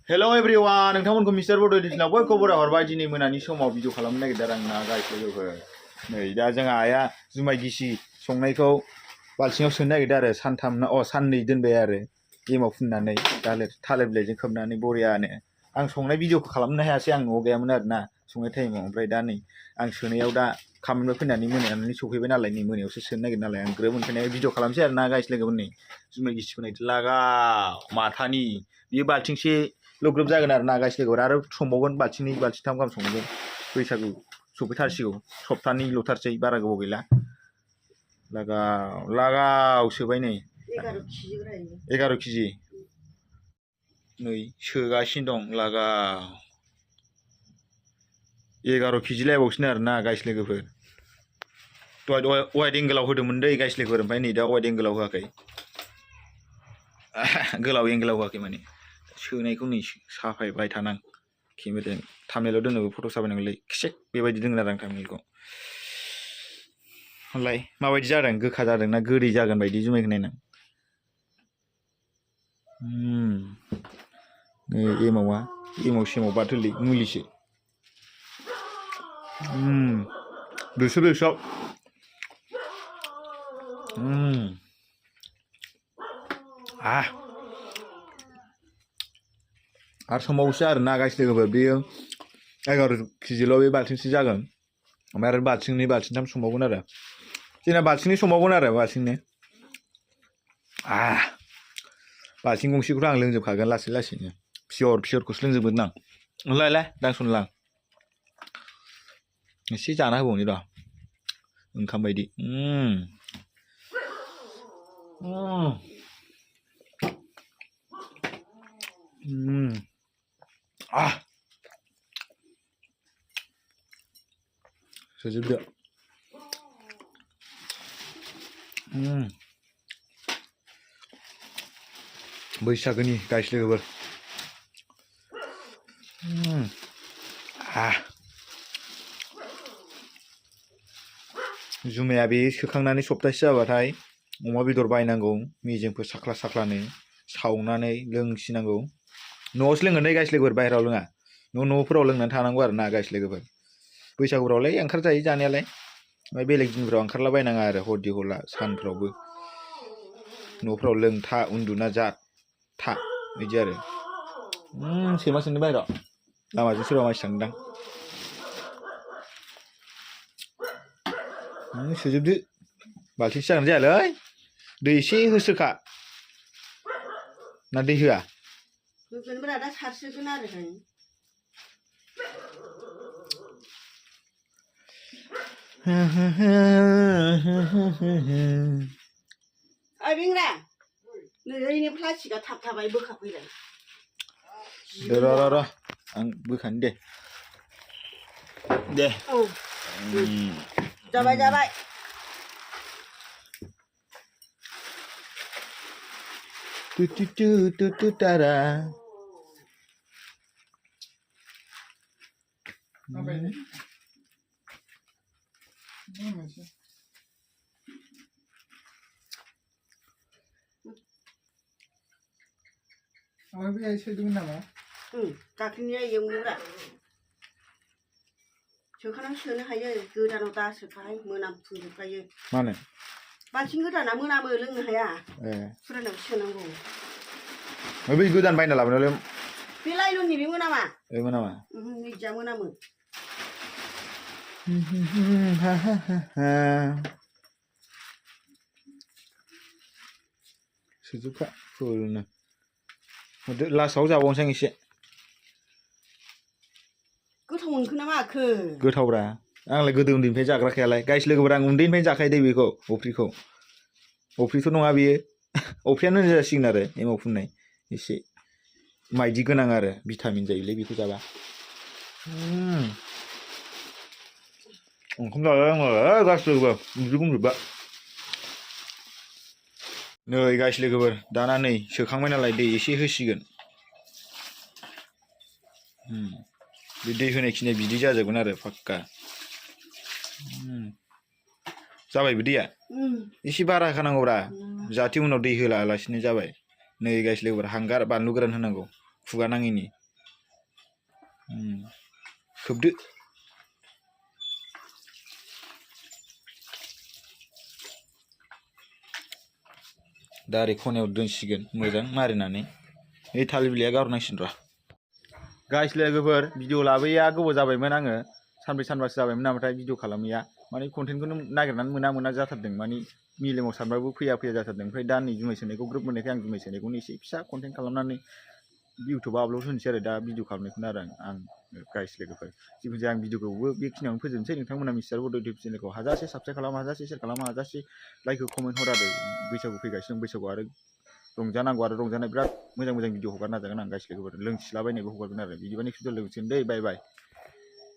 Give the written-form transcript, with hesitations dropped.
Hello everyone, नोंथांमोनखौ mister बड' एडिशनाव बयखौबो हरबाय दिनै मोनानि समाव भिडिअ खालामनो नागिरदों आंना गाइस लोगोफोर। नै दा जोंहा आइया जुमाय गिसि संनायखौ बाल्थिङाव सोनो नागिरदों आरो साननै दोनबाय आरो एमाव फुननानै थालिर बिलाइजों खोबनानै बरियानो। आं संनाय भिडिअखौ खालामनो हायासै, आं न'आव गैयामोन आरो ना संनाय टाइमाव। ओमफ्राय दा नै आं सोनायाव दा खामानियाव फैनानै मोनानानै सफैबाय नालाय, नै मोनायावसो सोनो नागिरदों नालाय आं ग्रोब मोनफैनाय भिडिअ खालामसै आरो ना गाइस लोगोफोर। नै जुमाय गिसिखौ नायदो लागाव माथानि बियो बाल्थिंसे ग्रोब जागोन आरो ना गाइस लोगोफोर। आरो संबावगोन बाल्थिंनै बाल्थिंथाम गाहाम संबावगोन। बैसागु सफैथारसिगौ, सप्तानैल'थारसै, बारा गोबाव गैला। लागाव सोबाय नै 11 केजि नै सोगासिनो दं लागाव 11 केजि लायबावसिनो आरो ना गाइस लोगोफोर। दहाय वाइड एंगोलाव होदोंमोन दै गाइस लोगोफोर, ओमफ्राय नै दा वाइड एंगोलाव होआखै, गोलाव एंगोलाव होआखै माने। सोनायखौ नै साफायबाय थानां केमेराजों। थाम्बनेइलाव दोननोबो फट' साफायनांगौलै खिसेक बेबायदि दोनगोन आरो आं थाम्बनेइलखौ। होनलाय माबायदि जादों, गोखा जादों ना गोदै जागोन बायदि जुमायखौ नायनां। नै एमाव सेमाव बाथोलै मुलिसो। दैसब आरो संबावोसो आरो ना गाइस लोगोफोर। बेयो 11 केजिल' बे बाल्थिंसे जागोन। ओमफ्राय आरो बाल्थिंनै बाल्थिंथाम संबावगोन आरो जोंना बाल्थिंनै संबावगोन आरो बाल्थिंनै। बाल्थिं गंसेखौथ' आं लोंजोबखागोन लासै लासैनो। पियरखौसो लोंजोबगोन आं। लाय दांसनलां एसे जाना होबावनि र' ओंखाम बायदि। सोजोबदो। बैसागोनि गाइस लोगोफोर। जुमाया बे सोखांनानै सप्तासे जाबाथाय अमा बेदर बायनांगौ, मेजेमफोर साख्ला साख्लानो सावनानै लोंसिनांगौ। न'आवसो लोंगोन दै गाइस लोगोफोर, बाहेरायाव लोङा। न'फोराव लोंनानै थानांगौ आरो ना गाइस लोगोफोर। बैसागुफ्रावलाय ओंखारजायो जानायालाय, ओमफ्राय बेलेग दिनफ्राव ओंखारला बायनाङा आरो हरदि हरला सानफ्रावबो। न'फ्राव लोंथा उन्दुना जा था बिदि आरो। सैमा सोंदों बाहेरायाव, लामाजों सोरबा मानसि थांदोंदां। सोजोबदो, बाल्थिंसे जागोन जायालै। दै एसे होस्रोखा ना दै होआ? होगोनब्रा दा सारसोगोन आरो बिंग्रा नै प्लास्टिकआ थाबथाबाय बोखाफैलाय। र' आं बोखानो दे। जाबाय टारा। सोदोंमोन नामा? दाख्लैनिया एवनोब्रा सोखानानै सोनो हायो, गोदानाव दा सोखाहाय मोनामफुंजोबखायो। मानो? बाल्थिं गोदाना मोनामो, लोंनो हाया। फुरानाव सोनांगौ। बै गोदान बायना लाबोनायालाय बे लाइलननि बे मोनामा? मोनामा? निजा मोनामो। सोजोबखा फुलनो। लास्टआव जाबावनोसै आं एसे। गोथाव मोनखो ना माखो? गोथावब्रा, आंलाय गोदो उन्दैनिफ्राय जाग्राखायालाय गाइस लोगोफोर। आं उन्दैनिफ्रायनो जाखायो दै बेखौ, अफ्रिथ' नङा बेयो, अफ्रियानो होनजासिगोन आरो एमाव फुननाय एसे माइदि गोनां आरो भिटामिन जायोलै बेखौ जाबा। ओंखाम जाबाय आङो गासिबो उदै बुंजोब्बाय। नै गाइस लोगोफोर, दाना नै सोखांबाय नालाय दै एसे होसिगोन। बे दै होनायखिनिया बिदै जाजोबगोन आरो फाक्का। जाबायबो दैया? एसे बारा होखानांगौब्रा, जाहाथे उनाव दै होलालासिनो जाबाय। नै गाइस लोगोफोर, हांगार बानलु गोरान होनांगौ खुगा नाङैनि। खोबदो दा ओरै खनायाव दोनसिगोन मोजां मारिनानै बे थालिर बिलाइया गारनांसिगोन र' गाइस लोगोफोर भिडिअ लाबोयैया गोबाव जाबायमोन आङो सानब्रै सानबासो जाबायमोन नामाथाय भिडिअ खालामैया माने कन्टेन्टखौनो नागिरनानै मोना जाथारदों माने मेलेमाव सानबाबो फैया जाथारदों ओमफ्राय दा नै जुमाय सोनायखौ ग्रोब मोननायखाय आं जुमाय सोनायखौनो एसे फिसा कन्टेन्ट खालामनानै इउटुबाव आपल'ड होनोसै आरो दा भिडिअ खालामनायखौनो आरो आं गाइस लोगोफोर जिखुनु जाया आं भिडिअखौबो बेखिनियावनो फोजोबनोसै नोंथांमोना मिस्टार बड' इउटुब चेनेलखौ हाजासे साबस्क्राइब खालाम हाजासे शेयार खालाम हाजासे लाइकखौ कमेन्ट हर आरो बैसागु फैगासिनो दं बैसागुआव आरो रंजानांगौ आरो रंजानाय बिराद मोजां भिडिअ हगारनो नाजागोन आं गाइस लोगोफोर लोंसिलाबायनायबो हगारगोन आरो बिदिबा नेक्स्ट भिडिअ लोगो मोनसिगोन दै बाय बाय